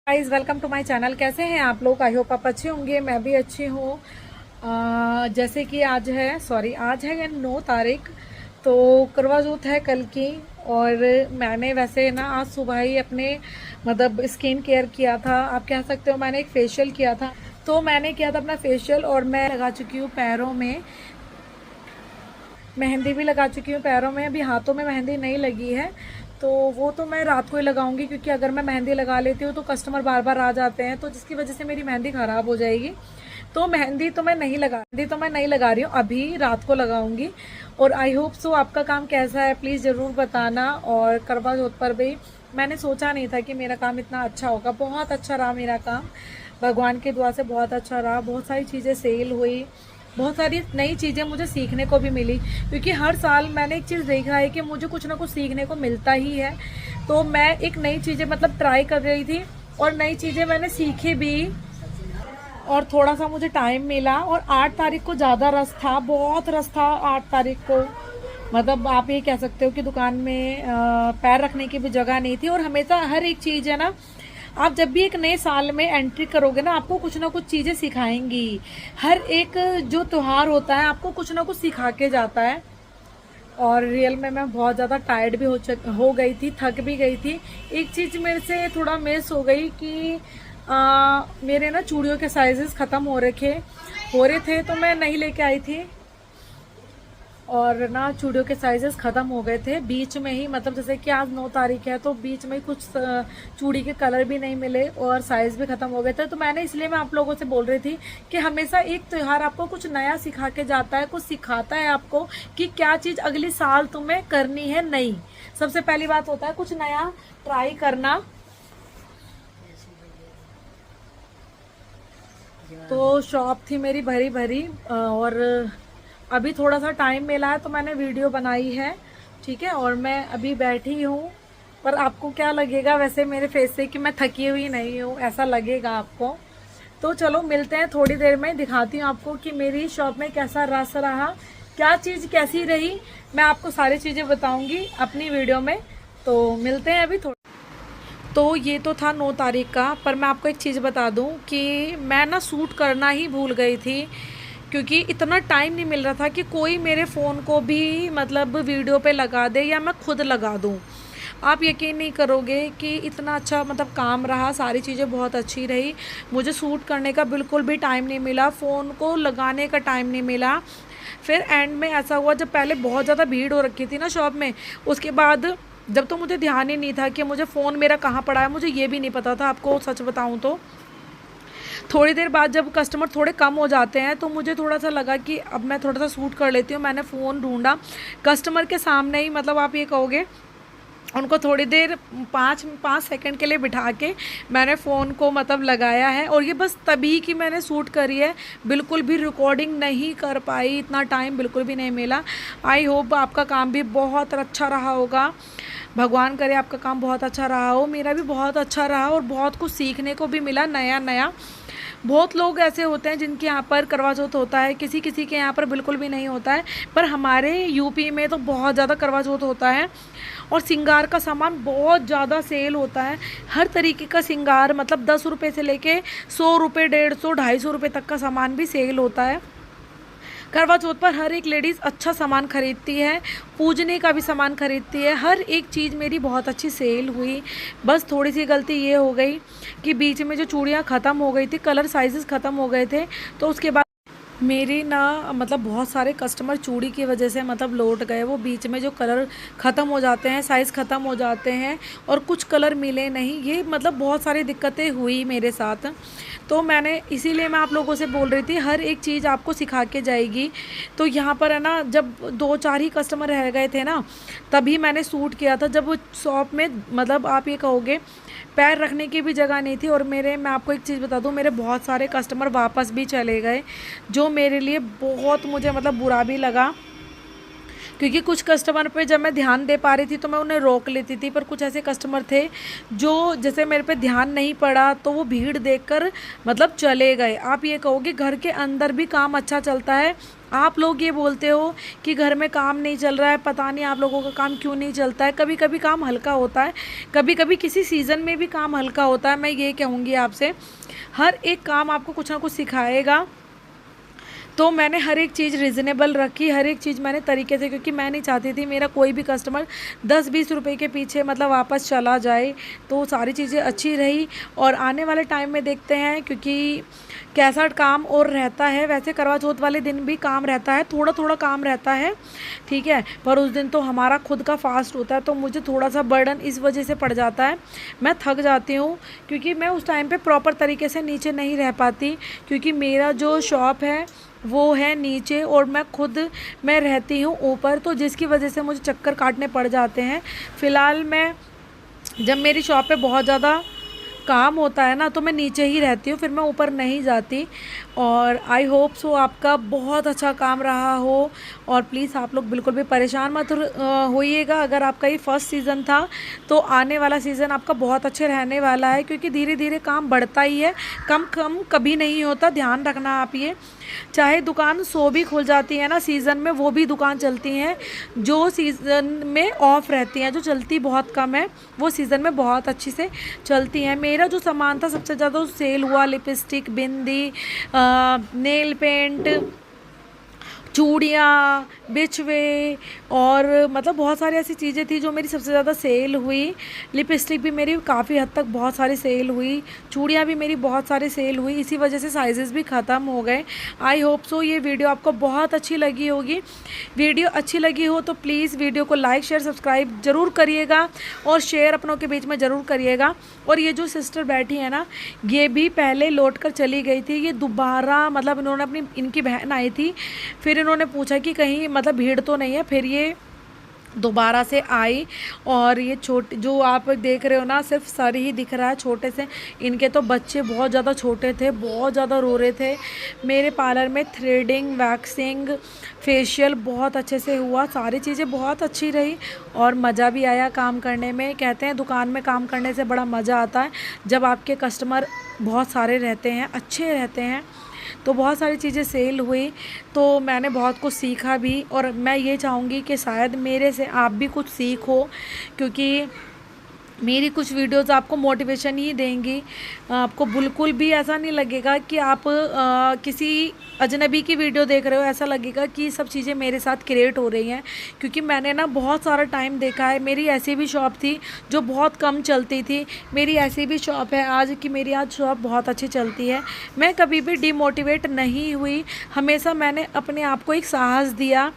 Guys welcome to my channel. कैसे हैं आप लोग? आई होप आप अच्छे होंगे। मैं भी अच्छी हूँ। जैसे कि आज है 9 तारीख। तो करवा चौथ है कल की। और मैंने वैसे ना आज सुबह ही अपने मतलब स्किन केयर किया था, आप कह सकते हो। मैंने एक फेशियल किया था। तो मैंने किया था अपना फेशियल और मैं लगा चुकी हूँ पैरों में। मेहंदी भी लगा चुकी हूँ पैरों में। अभी हाथों में मेहंदी नहीं लगी है, तो वो तो मैं रात को ही लगाऊंगी, क्योंकि अगर मैं मेहंदी लगा लेती हूँ तो कस्टमर बार बार आ जाते हैं, तो जिसकी वजह से मेरी मेहंदी ख़राब हो जाएगी। तो मेहंदी तो मैं नहीं लगा रही हूँ, अभी रात को लगाऊंगी। और आई होप सो आपका काम कैसा है प्लीज़ ज़रूर बताना। और करवा चौथ पर भी मैंने सोचा नहीं था कि मेरा काम इतना अच्छा होगा। बहुत अच्छा रहा मेरा काम, भगवान की दुआ से बहुत अच्छा रहा। बहुत सारी चीज़ें सेल हुई, बहुत सारी नई चीज़ें मुझे सीखने को भी मिली, क्योंकि हर साल मैंने एक चीज़ देखा है कि मुझे कुछ ना कुछ सीखने को मिलता ही है। तो मैं एक नई चीज़ें मतलब ट्राई कर रही थी और नई चीज़ें मैंने सीखी भी। और थोड़ा सा मुझे टाइम मिला। और 8 तारीख को ज़्यादा रश था, बहुत रश था 8 तारीख को। मतलब आप ये कह सकते हो कि दुकान में पैर रखने की भी जगह नहीं थी। और हमेशा हर एक चीज़ है ना, आप जब भी एक नए साल में एंट्री करोगे ना, आपको कुछ ना कुछ चीज़ें सिखाएंगी। हर एक जो त्योहार होता है आपको कुछ ना कुछ सिखा के जाता है। और रियल में मैं बहुत ज़्यादा टायर्ड भी हो गई थी, थक भी गई थी। एक चीज़ मेरे से थोड़ा मिस हो गई कि मेरे ना चूड़ियों के साइजेस ख़त्म हो रहे थे, तो मैं नहीं लेके आई थी। और ना चूड़ियों के साइजेस ख़त्म हो गए थे बीच में ही। मतलब जैसे कि आज 9 तारीख है, तो बीच में ही कुछ चूड़ी के कलर भी नहीं मिले और साइज़ भी ख़त्म हो गए थे। तो मैंने इसलिए मैं आप लोगों से बोल रही थी कि हमेशा एक त्यौहार आपको कुछ नया सिखा के जाता है, कुछ सिखाता है आपको कि क्या चीज़ अगली साल तुम्हें करनी है। नई सबसे पहली बात होता है कुछ नया ट्राई करना। तो शॉप थी मेरी भरी भरी। और अभी थोड़ा सा टाइम मिला है तो मैंने वीडियो बनाई है, ठीक है। और मैं अभी बैठी हूँ। पर आपको क्या लगेगा वैसे मेरे फेस से कि मैं थकी हुई नहीं हूँ, ऐसा लगेगा आपको? तो चलो मिलते हैं थोड़ी देर में, दिखाती हूँ आपको कि मेरी शॉप में कैसा रस रहा, क्या चीज़ कैसी रही। मैं आपको सारी चीज़ें बताऊँगी अपनी वीडियो में। तो मिलते हैं अभी थोड़ा। तो ये तो था 9 तारीख का। पर मैं आपको एक चीज़ बता दूं कि मैं ना सूट करना ही भूल गई थी, क्योंकि इतना टाइम नहीं मिल रहा था कि कोई मेरे फ़ोन को भी मतलब वीडियो पे लगा दे या मैं खुद लगा दूं। आप यकीन नहीं करोगे कि इतना अच्छा मतलब काम रहा, सारी चीज़ें बहुत अच्छी रही। मुझे सूट करने का बिल्कुल भी टाइम नहीं मिला, फ़ोन को लगाने का टाइम नहीं मिला। फिर एंड में ऐसा हुआ, जब पहले बहुत ज़्यादा भीड़ हो रखी थी ना शॉप में, उसके बाद जब तो मुझे ध्यान ही नहीं था कि मुझे फ़ोन मेरा कहाँ पड़ा है, मुझे ये भी नहीं पता था आपको सच बताऊँ तो। थोड़ी देर बाद जब कस्टमर थोड़े कम हो जाते हैं तो मुझे थोड़ा सा लगा कि अब मैं थोड़ा सा सूट कर लेती हूँ। मैंने फ़ोन ढूंढा कस्टमर के सामने ही, मतलब आप ये कहोगे उनको थोड़ी देर 5 सेकंड के लिए बिठा के मैंने फ़ोन को मतलब लगाया है। और ये बस तभी कि मैंने शूट करी है, बिल्कुल भी रिकॉर्डिंग नहीं कर पाई, इतना टाइम बिल्कुल भी नहीं मिला। आई होप आपका काम भी बहुत अच्छा रहा होगा, भगवान करे आपका काम बहुत अच्छा रहा हो। मेरा भी बहुत अच्छा रहा और बहुत कुछ सीखने को भी मिला नया नया। बहुत लोग ऐसे होते हैं जिनके यहाँ पर करवा चौथ होता है, किसी किसी के यहाँ पर बिल्कुल भी नहीं होता है, पर हमारे यूपी में तो बहुत ज़्यादा करवा चौथ होता है। और सिंगार का सामान बहुत ज़्यादा सेल होता है, हर तरीके का सिंगार, मतलब 10 रुपये से लेके 100 रुपये, 150, 250 रुपये तक का सामान भी सेल होता है। करवा चौथ पर हर एक लेडीज़ अच्छा सामान खरीदती है, पूजने का भी सामान खरीदती है। हर एक चीज़ मेरी बहुत अच्छी सेल हुई। बस थोड़ी सी गलती ये हो गई कि बीच में जो चूड़ियाँ ख़त्म हो गई थी, कलर साइजेस ख़त्म हो गए थे, तो उसके बाद मेरी ना मतलब बहुत सारे कस्टमर चूड़ी की वजह से मतलब लौट गए। वो बीच में जो कलर ख़त्म हो जाते हैं, साइज़ ख़त्म हो जाते हैं और कुछ कलर मिले नहीं, ये मतलब बहुत सारी दिक्कतें हुई मेरे साथ। तो मैंने इसीलिए मैं आप लोगों से बोल रही थी हर एक चीज़ आपको सिखा के जाएगी। तो यहाँ पर है ना, जब 2-4 ही कस्टमर रह गए थे ना, तभी मैंने सूट किया था। जब वो शॉप में मतलब आप ये कहोगे पैर रखने की भी जगह नहीं थी। और मैं आपको एक चीज़ बता दूं, मेरे बहुत सारे कस्टमर वापस भी चले गए, जो मेरे लिए बहुत मुझे मतलब बुरा भी लगा, क्योंकि कुछ कस्टमर पे जब मैं ध्यान दे पा रही थी तो मैं उन्हें रोक लेती थी। पर कुछ ऐसे कस्टमर थे जो जैसे मेरे पे ध्यान नहीं पड़ा तो वो भीड़ देखकर मतलब चले गए। आप ये कहोगे घर के अंदर भी काम अच्छा चलता है आप लोग ये बोलते हो कि घर में काम नहीं चल रहा है, पता नहीं आप लोगों का काम क्यों नहीं चलता है। कभी कभी काम हल्का होता है, कभी कभी किसी सीज़न में भी काम हल्का होता है। मैं ये कहूँगी आपसे, हर एक काम आपको कुछ ना कुछ सिखाएगा। तो मैंने हर एक चीज़ रिजनेबल रखी, हर एक चीज़ मैंने तरीके से, क्योंकि मैं नहीं चाहती थी मेरा कोई भी कस्टमर 10-20 रुपए के पीछे मतलब वापस चला जाए। तो सारी चीज़ें अच्छी रही। और आने वाले टाइम में देखते हैं, क्योंकि कैसा काम और रहता है। वैसे करवा चौथ वाले दिन भी काम रहता है, थोड़ा थोड़ा काम रहता है, ठीक है, पर उस दिन तो हमारा खुद का फास्ट होता है, तो मुझे थोड़ा सा बर्डन इस वजह से पड़ जाता है। मैं थक जाती हूँ, क्योंकि मैं उस टाइम पे प्रॉपर तरीके से नीचे नहीं रह पाती, क्योंकि मेरा जो शॉप है वो है नीचे और मैं रहती हूँ ऊपर, तो जिसकी वजह से मुझे चक्कर काटने पड़ जाते हैं। फ़िलहाल मैं, जब मेरी शॉप पे बहुत ज़्यादा काम होता है ना, तो मैं नीचे ही रहती हूँ, फिर मैं ऊपर नहीं जाती। और आई होप सो आपका बहुत अच्छा काम रहा हो। और प्लीज़ आप लोग बिल्कुल भी परेशान मत होइएगा। अगर आपका ये फर्स्ट सीज़न था, तो आने वाला सीज़न आपका बहुत अच्छे रहने वाला है, क्योंकि धीरे धीरे काम बढ़ता ही है, कम कम कभी नहीं होता। ध्यान रखना आप ये, चाहे दुकान 100 भी खुल जाती है ना सीज़न में, वो भी दुकान चलती हैं जो सीज़न में ऑफ रहती हैं, जो चलती बहुत कम है, वो सीज़न में बहुत अच्छी से चलती हैं। मेरा जो सामान था सबसे ज़्यादा सेल हुआ लिपस्टिक, बिंदी, नेल पेंट, चूड़ियाँ, बिछवे, और मतलब बहुत सारी ऐसी चीज़ें थी जो मेरी सबसे ज़्यादा सेल हुई। लिपस्टिक भी मेरी काफ़ी हद तक बहुत सारी सेल हुई, चूड़ियाँ भी मेरी बहुत सारी सेल हुई। इसी वजह से साइज़ेस भी ख़त्म हो गए। आई होप सो ये वीडियो आपको बहुत अच्छी लगी होगी। वीडियो अच्छी लगी हो तो प्लीज़ वीडियो को लाइक शेयर सब्सक्राइब ज़रूर करिएगा, और शेयर अपनों के बीच में ज़रूर करिएगा। और ये जो सिस्टर बैठी है ना, ये भी पहले लौट कर चली गई थी, ये दोबारा मतलब इन्होंने इनकी बहन आई थी, फिर इन्होंने पूछा कि कहीं मतलब भीड़ तो नहीं है, फिर ये दोबारा से आई। और ये छोटे जो आप देख रहे हो ना, सिर्फ सर ही दिख रहा है छोटे से, इनके तो बच्चे बहुत ज़्यादा छोटे थे, बहुत ज़्यादा रो रहे थे। मेरे पार्लर में थ्रेडिंग, वैक्सिंग, फेशियल बहुत अच्छे से हुआ, सारी चीज़ें बहुत अच्छी रही, और मज़ा भी आया काम करने में। कहते हैं दुकान में काम करने से बड़ा मज़ा आता है जब आपके कस्टमर बहुत सारे रहते हैं, अच्छे रहते हैं। तो बहुत सारी चीज़ें सेल हुई, तो मैंने बहुत कुछ सीखा भी। और मैं ये चाहूँगी कि शायद मेरे से आप भी कुछ सीखो, क्योंकि मेरी कुछ वीडियोज़ आपको मोटिवेशन ही देंगी। आपको बिल्कुल भी ऐसा नहीं लगेगा कि आप किसी अजनबी की वीडियो देख रहे हो, ऐसा लगेगा कि सब चीज़ें मेरे साथ क्रिएट हो रही हैं। क्योंकि मैंने ना बहुत सारा टाइम देखा है, मेरी ऐसी भी शॉप थी जो बहुत कम चलती थी, मेरी ऐसी भी शॉप है आज कि मेरी आज शॉप बहुत अच्छी चलती है। मैं कभी भी डिमोटिवेट नहीं हुई, हमेशा मैंने अपने आप को एक साहस दिया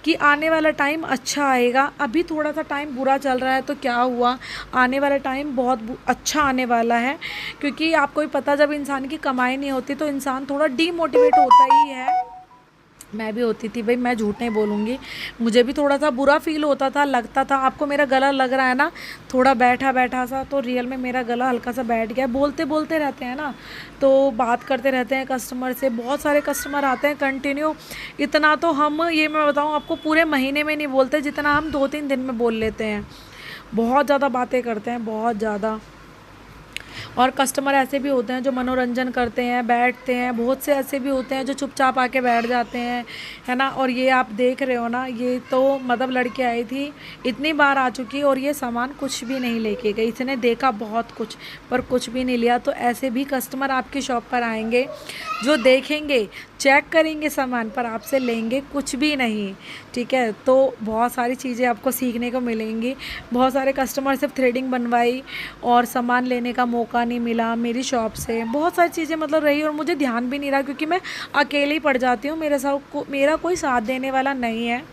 कि आने वाला टाइम अच्छा आएगा। अभी थोड़ा सा टाइम बुरा चल रहा है तो क्या हुआ, आने वाला टाइम बहुत अच्छा आने वाला है। क्योंकि आपको भी पता, जब इंसान की कमाई नहीं होती तो इंसान थोड़ा डीमोटिवेट होता ही है। मैं भी होती थी भाई, मैं झूठ नहीं बोलूँगी, मुझे भी थोड़ा सा बुरा फील होता था, लगता था। आपको मेरा गला लग रहा है ना थोड़ा बैठा बैठा सा, तो रियल में मेरा गला हल्का सा बैठ गया। बोलते बोलते रहते हैं ना, तो बात करते रहते हैं कस्टमर से, बहुत सारे कस्टमर आते हैं कंटिन्यू। इतना तो हम, ये मैं बताऊँ आपको, पूरे महीने में नहीं बोलते जितना हम 2-3 दिन में बोल लेते हैं। बहुत ज़्यादा बातें करते हैं, बहुत ज़्यादा। और कस्टमर ऐसे भी होते हैं जो मनोरंजन करते हैं, बैठते हैं, बहुत से ऐसे भी होते हैं जो चुपचाप आके बैठ जाते हैं, है ना। और ये आप देख रहे हो ना, ये तो मतलब लड़की आई थी, इतनी बार आ चुकी, और ये सामान कुछ भी नहीं लेके गई। इसने देखा बहुत कुछ, पर कुछ भी नहीं लिया। तो ऐसे भी कस्टमर आपकी शॉप पर आएंगे जो देखेंगे, चेक करेंगे सामान, पर आपसे लेंगे कुछ भी नहीं, ठीक है। तो बहुत सारी चीज़ें आपको सीखने को मिलेंगी। बहुत सारे कस्टमर सिर्फ थ्रेडिंग बनवाई और सामान लेने का मौका नहीं मिला मेरी शॉप से। बहुत सारी चीज़ें मतलब रही, और मुझे ध्यान भी नहीं रहा, क्योंकि मैं अकेले ही पड़ जाती हूँ, मेरा कोई साथ देने वाला नहीं है।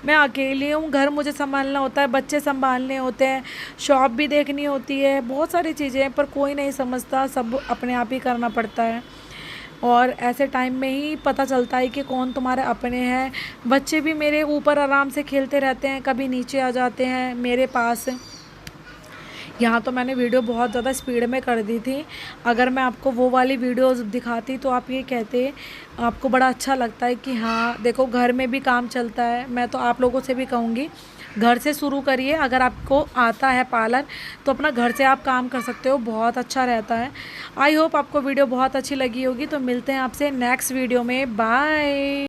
मैं अकेली हूँ, घर मुझे संभालना होता है, बच्चे संभालने होते हैं, शॉप भी देखनी होती है, बहुत सारी चीज़ें, पर कोई नहीं समझता, सब अपने आप ही करना पड़ता है। और ऐसे टाइम में ही पता चलता है कि कौन तुम्हारे अपने हैं। बच्चे भी मेरे ऊपर आराम से खेलते रहते हैं, कभी नीचे आ जाते हैं मेरे पास। यहाँ तो मैंने वीडियो बहुत ज़्यादा स्पीड में कर दी थी। अगर मैं आपको वो वाली वीडियोस दिखाती तो आप ये कहते, आपको बड़ा अच्छा लगता है कि हाँ देखो घर में भी काम चलता है। मैं तो आप लोगों से भी कहूँगी, घर से शुरू करिए। अगर आपको आता है पार्लर तो अपना घर से आप काम कर सकते हो, बहुत अच्छा रहता है। आई होप आपको वीडियो बहुत अच्छी लगी होगी। तो मिलते हैं आपसे नेक्स्ट वीडियो में, बाय।